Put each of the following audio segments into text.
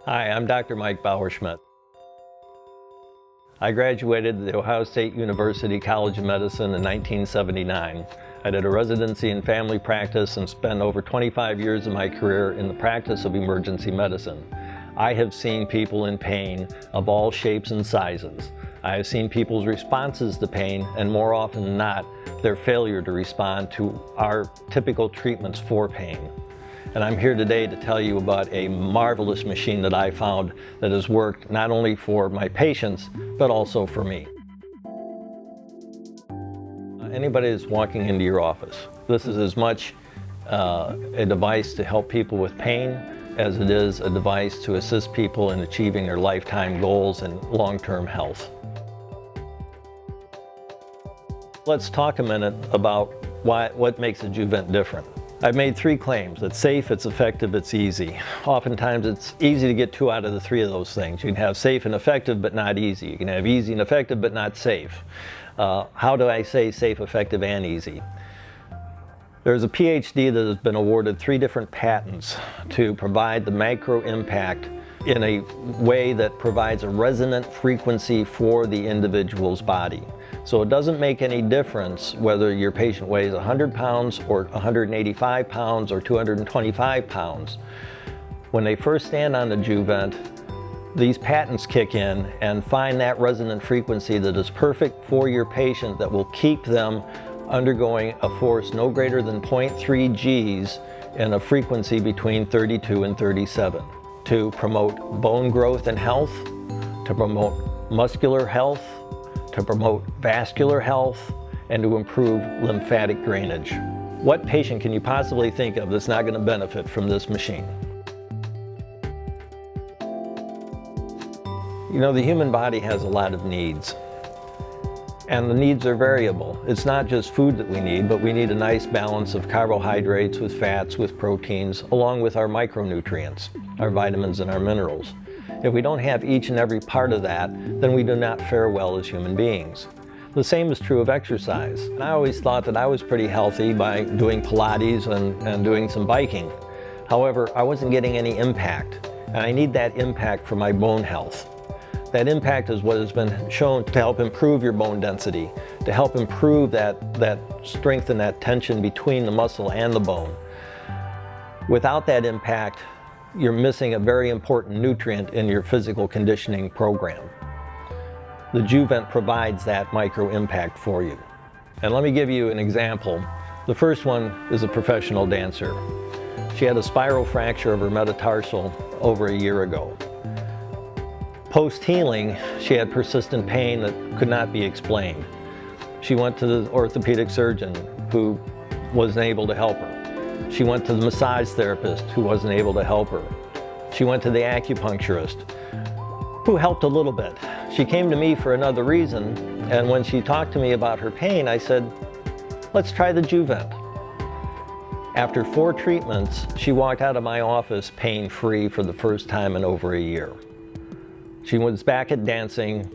Hi, I'm Dr. Mike Bauerschmidt. I graduated the Ohio State University College of Medicine in 1979. I did a residency in family practice and spent over 25 years of my career in the practice of emergency medicine. I have seen people in pain of all shapes and sizes. I have seen people's responses to pain, and more often than not, their failure to respond to our typical treatments for pain. And I'm here today to tell you about a marvelous machine that I found that has worked not only for my patients, but also for me. Anybody that's walking into your office, this is as much a device to help people with pain as it is a device to assist people in achieving their lifetime goals and long-term health. Let's talk a minute about what makes a Juvent different. I've made three claims. It's safe, it's effective, it's easy. Oftentimes it's easy to get two out of the three of those things. You can have safe and effective, but not easy. You can have easy and effective, but not safe. How do I say safe, effective, and easy? There's a PhD that has been awarded 3 different patents to provide the micro impact in a way that provides a resonant frequency for the individual's body. So it doesn't make any difference whether your patient weighs 100 pounds or 185 pounds or 225 pounds. When they first stand on the Juvent, these patents kick in and find that resonant frequency that is perfect for your patient, that will keep them undergoing a force no greater than 0.3 Gs in a frequency between 32 and 37, to promote bone growth and health, to promote muscular health, to promote vascular health, and to improve lymphatic drainage. What patient can you possibly think of that's not going to benefit from this machine? You know, the human body has a lot of needs, and the needs are variable. It's not just food that we need, but we need a nice balance of carbohydrates with fats, with proteins, along with our micronutrients, our vitamins and our minerals. If we don't have each and every part of that, then we do not fare well as human beings. The same is true of exercise. And I always thought that I was pretty healthy by doing Pilates and doing some biking. However, I wasn't getting any impact, and I need that impact for my bone health. That impact is what has been shown to help improve your bone density, to help improve that strength and that tension between the muscle and the bone. Without that impact, you're missing a very important nutrient in your physical conditioning program. The Juvent provides that micro impact for you. And let me give you an example. The first one is a professional dancer. She had a spiral fracture of her metatarsal over a year ago. Post-healing, she had persistent pain that could not be explained. She went to the orthopedic surgeon, who wasn't able to help her. She went to the massage therapist, who wasn't able to help her. She went to the acupuncturist, who helped a little bit. She came to me for another reason, and when she talked to me about her pain, I said, let's try the Juvent. After 4 treatments, she walked out of my office pain-free for the first time in over a year. She was back at dancing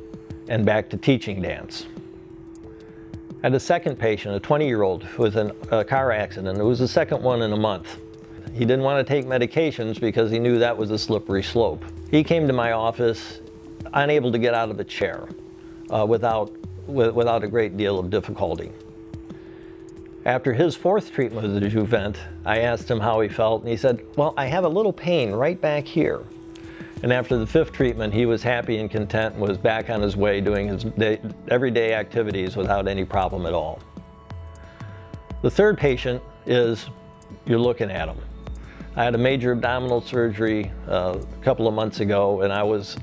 and back to teaching dance. I had a second patient, a 20-year-old, who was in a car accident. It was the second one in a month. He didn't want to take medications because he knew that was a slippery slope. He came to my office unable to get out of a chair without a great deal of difficulty. After his 4th treatment of the Juvent, I asked him how he felt, and he said, well, I have a little pain right back here. And after the 5th treatment, he was happy and content and was back on his way doing his everyday activities without any problem at all. The third patient is, you're looking at him. I had a major abdominal surgery a couple of months ago, and I was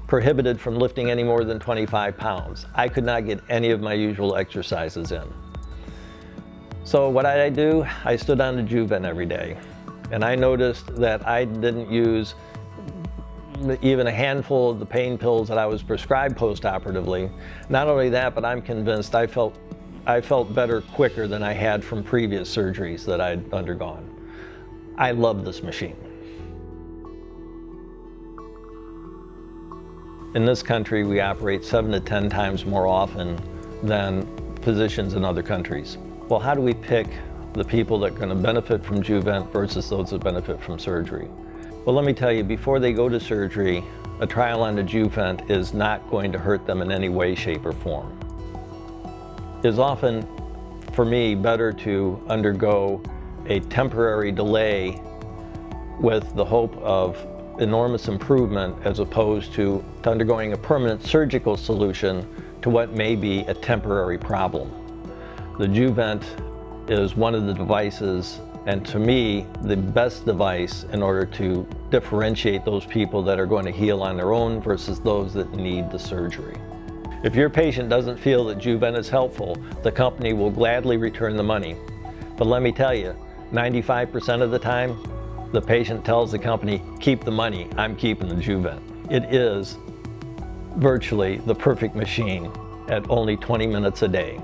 prohibited from lifting any more than 25 pounds. I could not get any of my usual exercises in. So what did I do? I stood on the Juvent every day, and I noticed that I didn't use even a handful of the pain pills that I was prescribed post-operatively. Not only that, but I'm convinced I felt better quicker than I had from previous surgeries that I'd undergone. I love this machine. In this country, we operate 7 to 10 times more often than physicians in other countries. Well, how do we pick the people that are going to benefit from Juvent versus those that benefit from surgery? Well, let me tell you, before they go to surgery, a trial on the Juvent is not going to hurt them in any way, shape, or form. It's often, for me, better to undergo a temporary delay with the hope of enormous improvement as opposed to undergoing a permanent surgical solution to what may be a temporary problem. The Juvent is one of the devices, and to me, the best device in order to differentiate those people that are going to heal on their own versus those that need the surgery. If your patient doesn't feel that Juvent is helpful, the company will gladly return the money. But let me tell you, 95% of the time, the patient tells the company, keep the money, I'm keeping the Juvent. It is virtually the perfect machine at only 20 minutes a day.